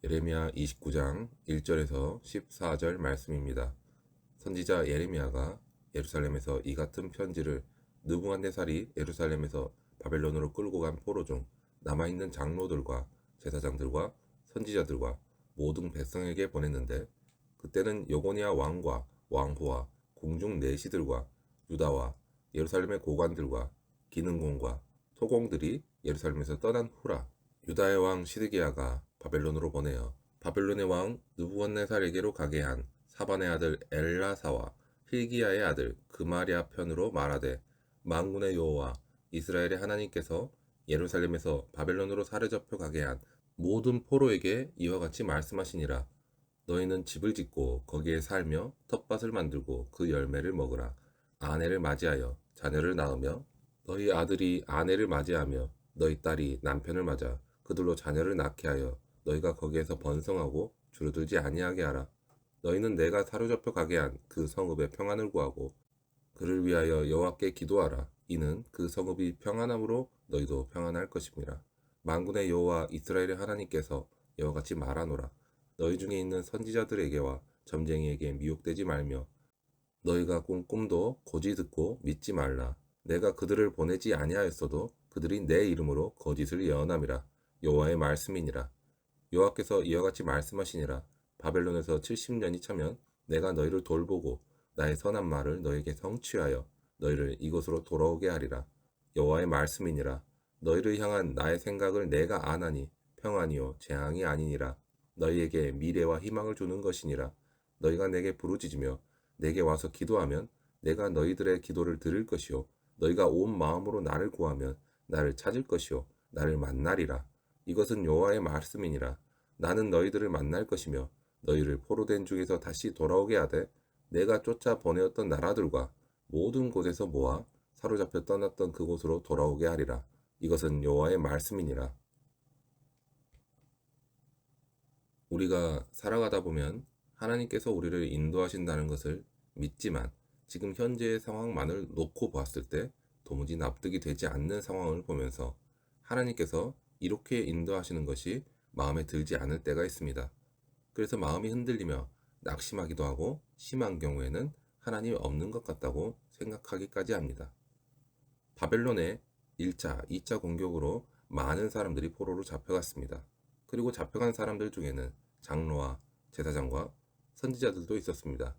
예레미야 29장 1절에서 14절 말씀입니다. 선지자 예레미야가 예루살렘에서 이 같은 편지를 느부갓네살이 예루살렘에서 바벨론으로 끌고 간 포로 중 남아있는 장로들과 제사장들과 선지자들과 모든 백성에게 보냈는데, 그때는 여고니아 왕과 왕후와 궁중 내시들과 유다와 예루살렘의 고관들과 기능공과 토공들이 예루살렘에서 떠난 후라. 유다의 왕 시드기야가 바벨론으로 보내어 바벨론의 왕 느부갓네살에게로 가게 한 사반의 아들 엘라사와 hil기야의 아들 그마랴 편으로 말하되, 만군의 여호와 이스라엘의 하나님께서 예루살렘에서 바벨론으로 사로잡혀 가게 한 모든 포로에게 이와 같이 말씀하시니라. 너희는 집을 짓고 거기에 살며 텃밭을 만들고 그 열매를 먹으라. 아내를 맞이하여 자녀를 낳으며 너희 아들이 아내를 맞이하며 너희 딸이 남편을 맞아 그들로 자녀를 낳게 하여 너희가 거기에서 번성하고 주르들지 아니하게 하라. 너희는 내가 사로잡혀 가게 한 그 성읍의 평안을 구하고 그를 위하여 여호와께 기도하라. 이는 그 성읍이 평안함으로 너희도 평안할 것임이라. 만군의 여호와 이스라엘의 하나님께서 이와 같이 말하노라. 너희 중에 있는 선지자들에게와 점쟁이에게 미혹되지 말며 너희가 꾼 꿈도 고지 듣고 믿지 말라. 내가 그들을 보내지 아니하였어도 그들이 내 이름으로 거짓을 예언함이라. 여호와의 말씀이니라. 여호와께서 이와 같이 말씀하시니라. 바벨론에서 70년이 차면 내가 너희를 돌보고 나의 선한 말을 너희에게 성취하여 너희를 이곳으로 돌아오게 하리라. 여호와의 말씀이니라. 너희를 향한 나의 생각을 내가 아나니 평안이요 재앙이 아니니라. 너희에게 미래와 희망을 주는 것이니라. 너희가 내게 부르짖으며 내게 와서 기도하면 내가 너희들의 기도를 들을 것이요 너희가 온 마음으로 나를 구하면 나를 찾을 것이요 나를 만나리라. 이것은 여호와의 말씀이니라. 나는 너희들을 만날 것이며 너희를 포로된 중에서 다시 돌아오게 하되 내가 쫓아 보내었던 나라들과 모든 곳에서 모아 사로잡혀 떠났던 그곳으로 돌아오게 하리라. 이것은 여호와의 말씀이니라. 우리가 살아가다 보면 하나님께서 우리를 인도하신다는 것을 믿지만 지금 현재의 상황만을 놓고 봤을 때 도무지 납득이 되지 않는 상황을 보면서 하나님께서 이렇게 인도하시는 것이 마음에 들지 않을 때가 있습니다. 그래서 마음이 흔들리며 낙심하기도 하고 심한 경우에는 하나님이 없는 것 같다고 생각하기까지 합니다. 바벨론의 1차, 2차 공격으로 많은 사람들이 포로로 잡혀갔습니다. 그리고 잡혀간 사람들 중에는 장로와 제사장과 선지자들도 있었습니다.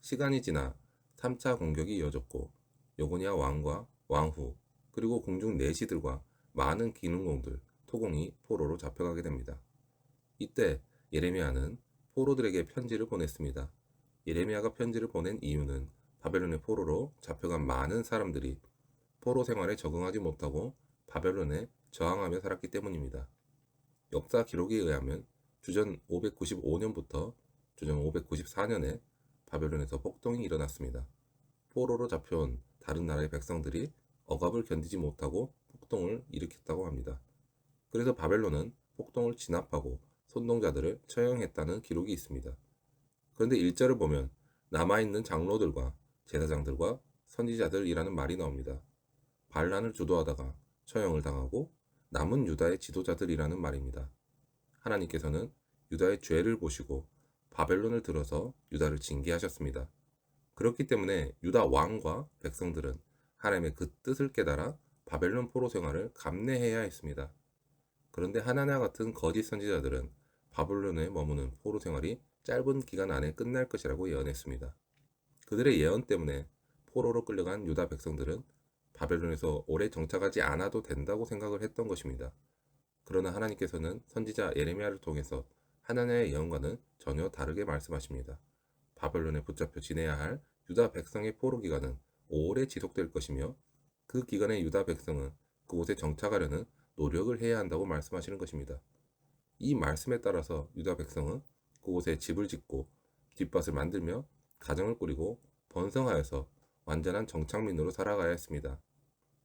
시간이 지나 3차 공격이 이어졌고 여고니아 왕과 왕후 그리고 궁중 내시들과 많은 기능공들, 토공이 포로로 잡혀가게 됩니다. 이때 예레미야는 포로들에게 편지를 보냈습니다. 예레미야가 편지를 보낸 이유는 바벨론의 포로로 잡혀간 많은 사람들이 포로 생활에 적응하지 못하고 바벨론에 저항하며 살았기 때문입니다. 역사 기록에 의하면 주전 595년부터 주전 594년에 바벨론에서 폭동이 일어났습니다. 포로로 잡혀온 다른 나라의 백성들이 억압을 견디지 못하고 폭동을 일으켰다고 합니다. 그래서 바벨론은 폭동을 진압하고 선동자들을 처형했다는 기록이 있습니다. 그런데 일절을 보면 남아있는 장로들과 제사장들과 선지자들이라는 말이 나옵니다. 반란을 주도하다가 처형을 당하고 남은 유다의 지도자들이라는 말입니다. 하나님께서는 유다의 죄를 보시고 바벨론을 들어서 유다를 징계하셨습니다. 그렇기 때문에 유다 왕과 백성들은 하나님의 그 뜻을 깨달아 바벨론 포로 생활을 감내해야 했습니다. 그런데 하나나 같은 거짓 선지자들은 바벨론에 머무는 포로 생활이 짧은 기간 안에 끝날 것이라고 예언했습니다. 그들의 예언 때문에 포로로 끌려간 유다 백성들은 바벨론에서 오래 정착하지 않아도 된다고 생각을 했던 것입니다. 그러나 하나님께서는 선지자 예레미야를 통해서 하나님의 예언과는 전혀 다르게 말씀하십니다. 바벨론에 붙잡혀 지내야 할 유다 백성의 포로 기간은 오래 지속될 것이며 그 기간에 유다 백성은 그곳에 정착하려는 노력을 해야 한다고 말씀하시는 것입니다. 이 말씀에 따라서 유다 백성은 그곳에 집을 짓고 뒷밭을 만들며 가정을 꾸리고 번성하여서 완전한 정착민으로 살아가야 했습니다.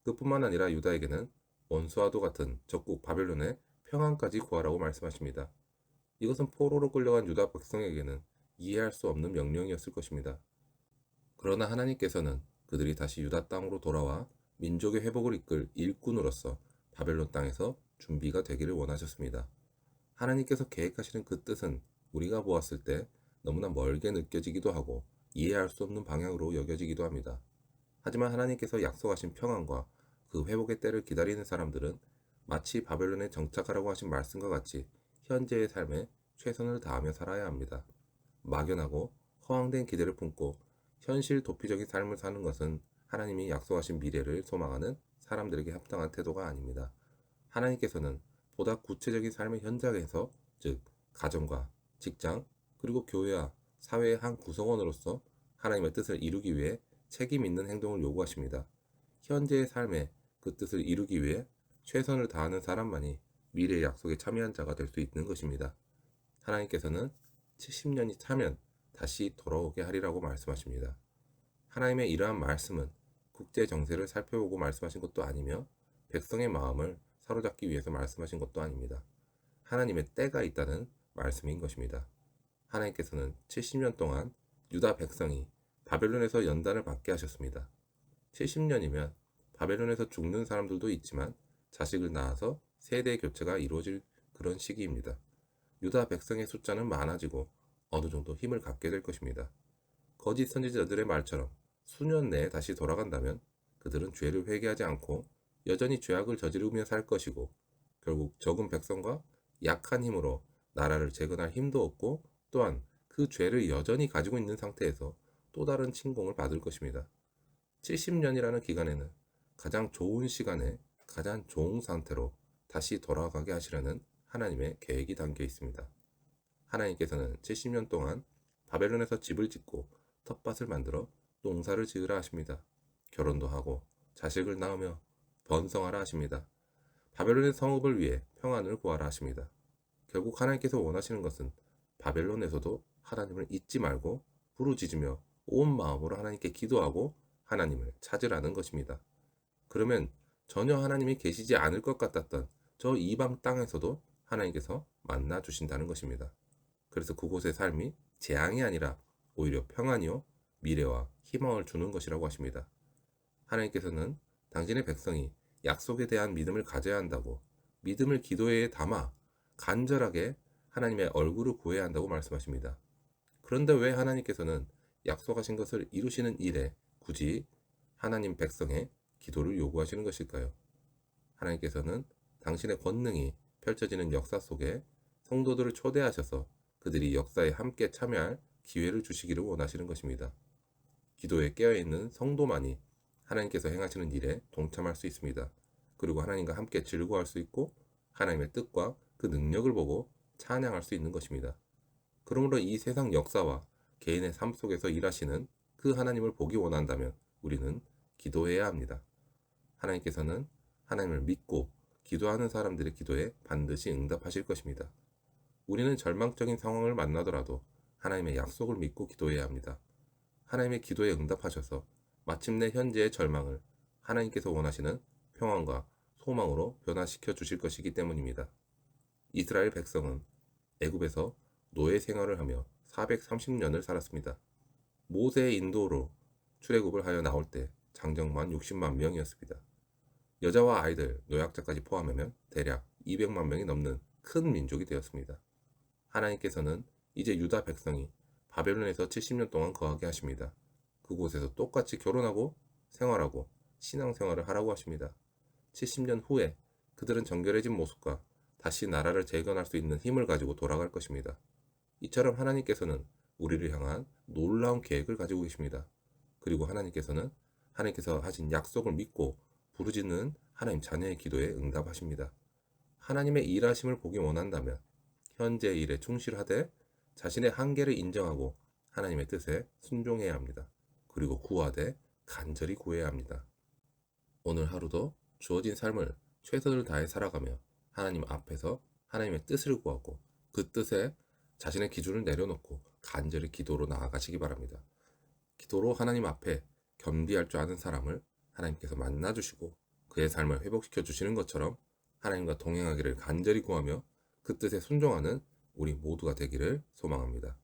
그뿐만 아니라 유다에게는 원수와도 같은 적국 바벨론의 평안까지 구하라고 말씀하십니다. 이것은 포로로 끌려간 유다 백성에게는 이해할 수 없는 명령이었을 것입니다. 그러나 하나님께서는 그들이 다시 유다 땅으로 돌아와 민족의 회복을 이끌 일꾼으로서 바벨론 땅에서 준비가 되기를 원하셨습니다. 하나님께서 계획하시는 그 뜻은 우리가 보았을 때 너무나 멀게 느껴지기도 하고 이해할 수 없는 방향으로 여겨지기도 합니다. 하지만 하나님께서 약속하신 평안과 그 회복의 때를 기다리는 사람들은 마치 바벨론에 정착하라고 하신 말씀과 같이 현재의 삶에 최선을 다하며 살아야 합니다. 막연하고 허황된 기대를 품고 현실 도피적인 삶을 사는 것은 하나님이 약속하신 미래를 소망하는 사람들에게 합당한 태도가 아닙니다. 하나님께서는 보다 구체적인 삶의 현장에서, 즉 가정과 직장 그리고 교회와 사회의 한 구성원으로서 하나님의 뜻을 이루기 위해 책임 있는 행동을 요구하십니다. 현재의 삶에 그 뜻을 이루기 위해 최선을 다하는 사람만이 미래의 약속에 참여한 자가 될 수 있는 것입니다. 하나님께서는 70년이 차면 다시 돌아오게 하리라고 말씀하십니다. 하나님의 이러한 말씀은 국제 정세를 살펴보고 말씀하신 것도 아니며 백성의 마음을 사로잡기 위해서 말씀하신 것도 아닙니다. 하나님의 때가 있다는 말씀인 것입니다. 하나님께서는 70년 동안 유다 백성이 바벨론에서 연단을 받게 하셨습니다. 70년이면 바벨론에서 죽는 사람들도 있지만 자식을 낳아서 세대 교체가 이루어질 그런 시기입니다. 유다 백성의 숫자는 많아지고 어느 정도 힘을 갖게 될 것입니다. 거짓 선지자들의 말처럼 수년 내에 다시 돌아간다면 그들은 죄를 회개하지 않고 여전히 죄악을 저지르며 살 것이고 결국 적은 백성과 약한 힘으로 나라를 재건할 힘도 없고 또한 그 죄를 여전히 가지고 있는 상태에서 또 다른 침공을 받을 것입니다. 70년이라는 기간에는 가장 좋은 시간에 가장 좋은 상태로 다시 돌아가게 하시려는 하나님의 계획이 담겨 있습니다. 하나님께서는 70년 동안 바벨론에서 집을 짓고 텃밭을 만들어 농사를 지으라 하십니다. 결혼도 하고 자식을 낳으며 번성하라 하십니다. 바벨론의 성읍을 위해 평안을 구하라 하십니다. 결국 하나님께서 원하시는 것은 바벨론에서도 하나님을 잊지 말고 부르짖으며 온 마음으로 하나님께 기도하고 하나님을 찾으라는 것입니다. 그러면 전혀 하나님이 계시지 않을 것 같았던 저 이방 땅에서도 하나님께서 만나 주신다는 것입니다. 그래서 그곳의 삶이 재앙이 아니라 오히려 평안이요 미래와 희망을 주는 것이라고 하십니다. 하나님께서는 당신의 백성이 약속에 대한 믿음을 가져야 한다고, 믿음을 기도에 담아 간절하게 하나님의 얼굴을 구해야 한다고 말씀하십니다. 그런데 왜 하나님께서는 약속하신 것을 이루시는 일에 굳이 하나님 백성의 기도를 요구하시는 것일까요? 하나님께서는 당신의 권능이 펼쳐지는 역사 속에 성도들을 초대하셔서 그들이 역사에 함께 참여할 기회를 주시기를 원하시는 것입니다. 기도에 깨어있는 성도만이 하나님께서 행하시는 일에 동참할 수 있습니다. 그리고 하나님과 함께 즐거워할 수 있고 하나님의 뜻과 그 능력을 보고 찬양할 수 있는 것입니다. 그러므로 이 세상 역사와 개인의 삶 속에서 일하시는 그 하나님을 보기 원한다면 우리는 기도해야 합니다. 하나님께서는 하나님을 믿고 기도하는 사람들의 기도에 반드시 응답하실 것입니다. 우리는 절망적인 상황을 만나더라도 하나님의 약속을 믿고 기도해야 합니다. 하나님의 기도에 응답하셔서 마침내 현재의 절망을 하나님께서 원하시는 평안과 소망으로 변화시켜 주실 것이기 때문입니다. 이스라엘 백성은 애굽에서 노예 생활을 하며 430년을 살았습니다. 모세의 인도로 출애굽을 하여 나올 때 장정만 60만 명이었습니다. 여자와 아이들, 노약자까지 포함하면 대략 200만 명이 넘는 큰 민족이 되었습니다. 하나님께서는 이제 유다 백성이 바벨론에서 70년 동안 거하게 하십니다. 그곳에서 똑같이 결혼하고 생활하고 신앙생활을 하라고 하십니다. 70년 후에 그들은 정결해진 모습과 다시 나라를 재건할 수 있는 힘을 가지고 돌아갈 것입니다. 이처럼 하나님께서는 우리를 향한 놀라운 계획을 가지고 계십니다. 그리고 하나님께서 하신 약속을 믿고 부르짖는 하나님 자녀의 기도에 응답하십니다. 하나님의 일하심을 보기 원한다면 현재의 일에 충실하되 자신의 한계를 인정하고 하나님의 뜻에 순종해야 합니다. 그리고 구하되 간절히 구해야 합니다. 오늘 하루도 주어진 삶을 최선을 다해 살아가며 하나님 앞에서 하나님의 뜻을 구하고 그 뜻에 자신의 기준을 내려놓고 간절히 기도로 나아가시기 바랍니다. 기도로 하나님 앞에 겸비할 줄 아는 사람을 하나님께서 만나주시고 그의 삶을 회복시켜 주시는 것처럼 하나님과 동행하기를 간절히 구하며 그 뜻에 순종하는 우리 모두가 되기를 소망합니다.